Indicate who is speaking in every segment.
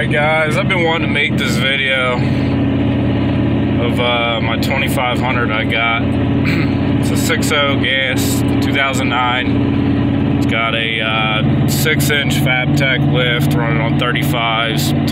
Speaker 1: Alright guys, I've been wanting to make this video of my 2500 I got. It's a 6.0 gas, 2009. It's got a 6-inch Fabtech lift running on 35s,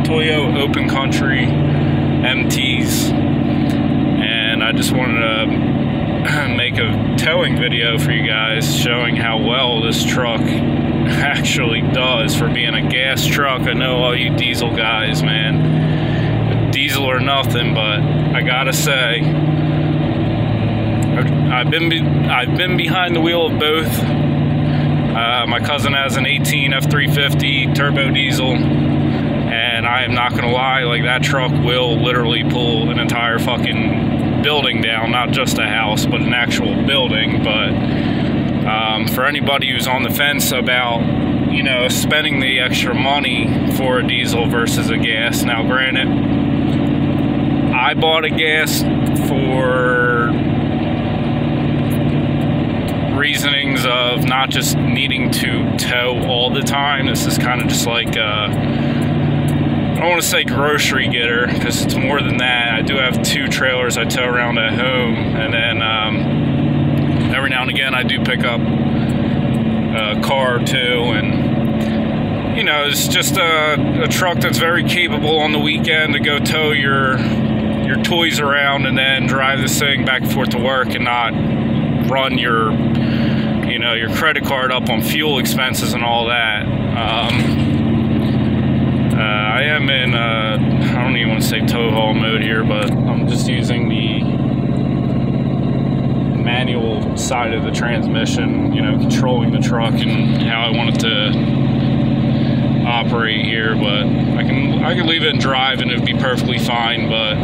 Speaker 1: Toyo Open Country MTs. And I just wanted to make a towing video for you guys showing how well this truck actually does for being a gas truck. I know all you diesel guys, man, diesel or nothing, but I gotta say, I've been behind the wheel of both. My cousin has an 18 F350 turbo diesel, and I am not gonna lie, like, that truck will literally pull an entire fucking building down, not just a house, but an actual building. But for anybody who's on the fence about, you know, spending the extra money for a diesel versus a gas, now granted, I bought a gas for reasonings of not just needing to tow all the time. This is kind of just like I don't want to say grocery getter, because it's more than that. I do have 2 trailers I tow around at home, and then every now and again I do pick up a car too, and you know, it's just a truck that's very capable on the weekend to go tow your toys around and then drive this thing back and forth to work and not run your, you know, your credit card up on fuel expenses and all that. I am in, I don't even want to say tow haul mode here, but I'm just using the manual side of the transmission, you know, controlling the truck and how I want it to operate here. But I can leave it in drive and it'd be perfectly fine, but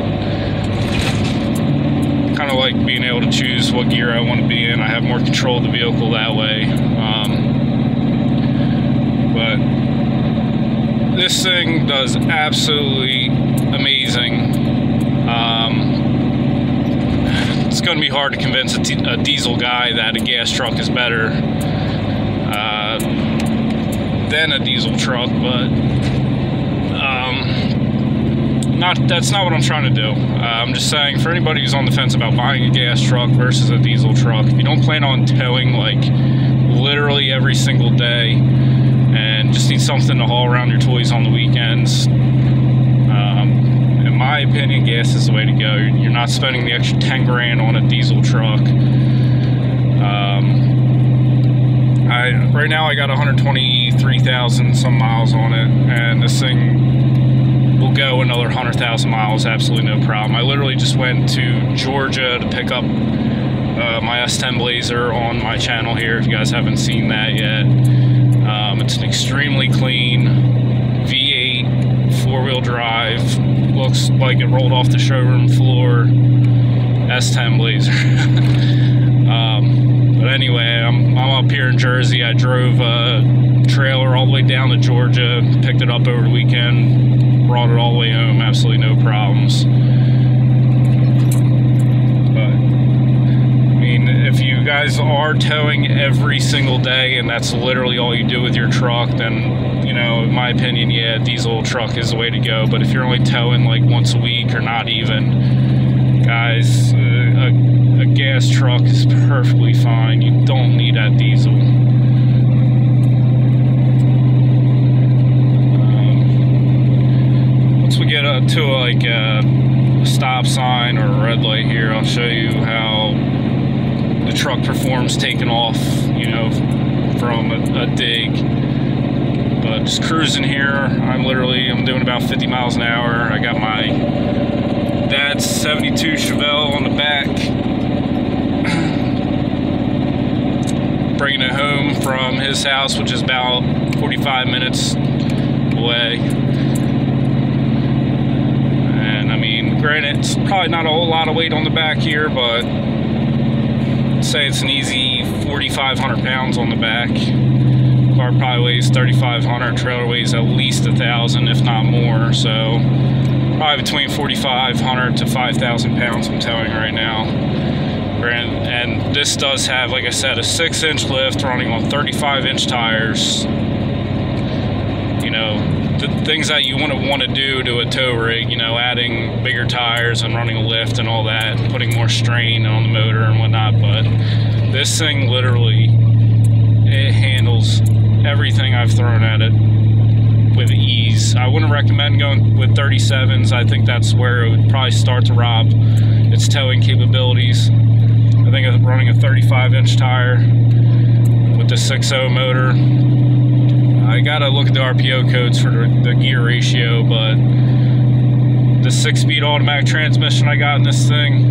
Speaker 1: kind of like being able to choose what gear I want to be in. I have more control of the vehicle that way. But this thing does absolutely amazing. It's going to be hard to convince a diesel guy that a gas truck is better than a diesel truck, but that's not what I'm trying to do. I'm just saying, for anybody who's on the fence about buying a gas truck versus a diesel truck, if you don't plan on towing like literally every single day and just need something to haul around your toys on the weekends, in my opinion, gas is the way to go. You're not spending the extra 10 grand on a diesel truck. Right now I got 123,000 some miles on it, and this thing will go another 100,000 miles, absolutely no problem. I literally just went to Georgia to pick up my S10 Blazer on my channel here, if you guys haven't seen that yet. It's an extremely clean V8 4-wheel drive, looks like it rolled off the showroom floor S10 Blazer. But anyway, I'm up here in Jersey. I drove a trailer all the way down to Georgia, picked it up over the weekend, brought it all the way home, absolutely no problems. But I mean, if you guys are towing every single day and that's literally all you do with your truck, then, you know, in my opinion, yeah, diesel truck is the way to go. But if you're only towing like once a week or not even, guys, a gas truck is perfectly fine. You don't need that diesel. Once we get to like a stop sign or a red light here, I'll show you how the truck performs taking off, you know, from a dig. But just cruising here, I'm doing about 50 miles an hour. I got my dad's 72 Chevelle on the back, bringing it home from his house, which is about 45 minutes away. And I mean, granted, it's probably not a whole lot of weight on the back here, but I'd say it's an easy 4,500 pounds on the back. Car probably weighs 3,500, trailer weighs at least 1,000, if not more. So probably between 4,500 to 5,000 pounds I'm towing right now. And this does have, like I said, a 6-inch lift running on 35-inch tires. You know, things that you wouldn't want to do to a tow rig, you know, adding bigger tires and running a lift and all that, putting more strain on the motor and whatnot. But this thing literally, it handles everything I've thrown at it with ease. I wouldn't recommend going with 37s. I think that's where it would probably start to rob its towing capabilities. I think running a 35-inch tire with the 6.0 motor, I gotta look at the RPO codes for the gear ratio, but the 6-speed automatic transmission I got in this thing,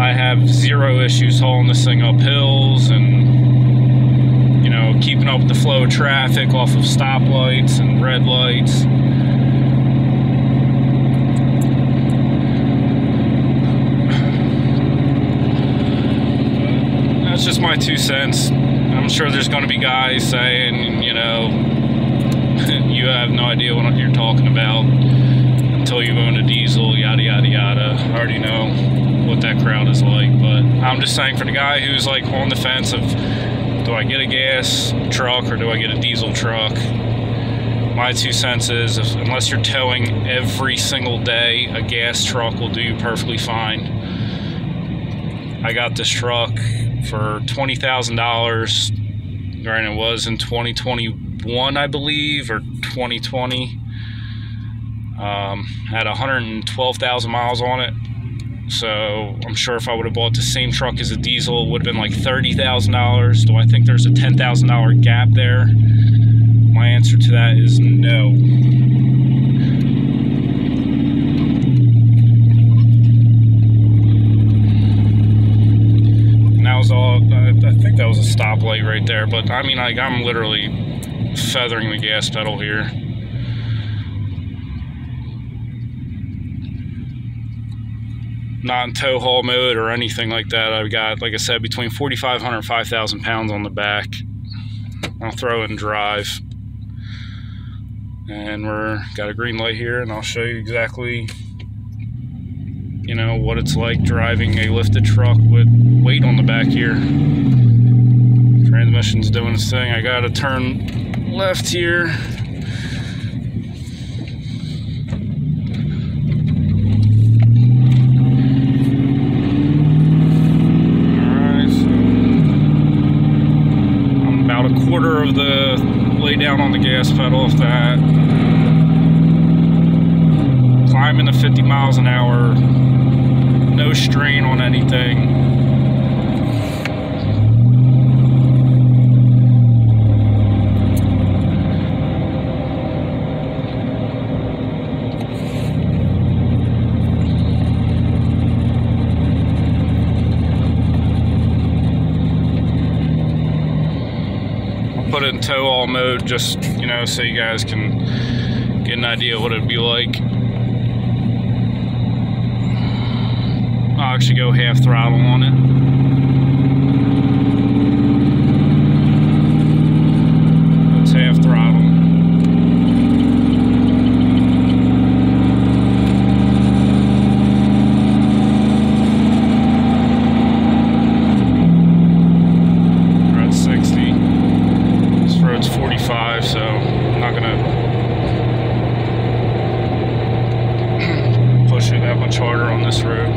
Speaker 1: I have zero issues hauling this thing up hills and, you know, keeping up with the flow of traffic off of stoplights and red lights. That's just my 2 cents. I'm sure there's going to be guys saying, you know, you have no idea what you're talking about until you own a diesel, yada, yada, yada. I already know what that crowd is like, but I'm just saying for the guy who's like on the fence of, do I get a gas truck or do I get a diesel truck? My 2 cents is, unless you're towing every single day, a gas truck will do you perfectly fine. I got this truck for $20,000, right? It was in 2021, I believe, or 2020. Had 112,000 miles on it. So I'm sure if I would have bought the same truck as a diesel, it would have been like $30,000. Do I think there's a $10,000 gap there? My answer to that is no. I think that was a stoplight right there, but I mean, like, I'm literally feathering the gas pedal here. Not in tow haul mode or anything like that. I've got, like I said, between 4,500 and 5,000 pounds on the back. I'll throw it in drive. And got a green light here, and I'll show you exactly, you know, what it's like driving a lifted truck with weight on the back here. Transmission's doing its thing. I gotta turn left here. Alright, so I'm about a quarter of the way down on the gas pedal of that. Climbing to 50 miles an hour. No strain on anything. I'll put it in tow all mode just, you know, so you guys can get an idea what it'd be like. I'll actually go half throttle on it. That's half throttle. We're at 60. This road's 45, so I'm not gonna push it that much harder on this road.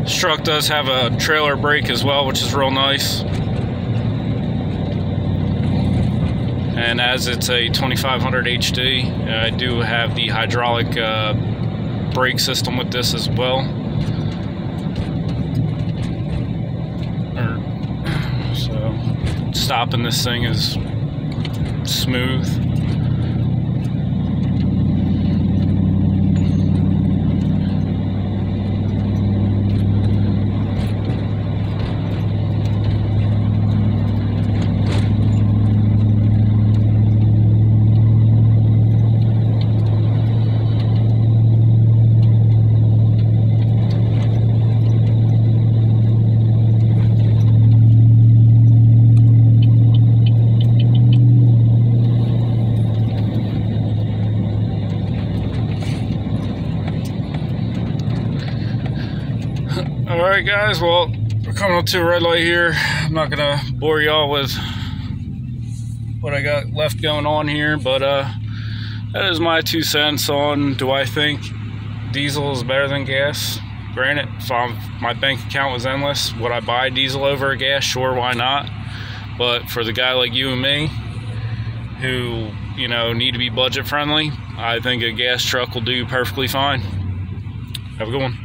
Speaker 1: This truck does have a trailer brake as well, which is real nice. And as it's a 2500 HD, I do have the hydraulic brake system with this as well. So stopping this thing is smooth.
Speaker 2: Alright guys, well, we're coming up to a red light here. I'm not gonna bore y'all with what I got left going on here, but that is my 2 cents on, do I think diesel is better than gas? Granted, if my bank account was endless, would I buy diesel over gas? Sure, why not? But for the guy like you and me, who, you know, need to be budget friendly, I think a gas truck will do perfectly fine. Have a good one.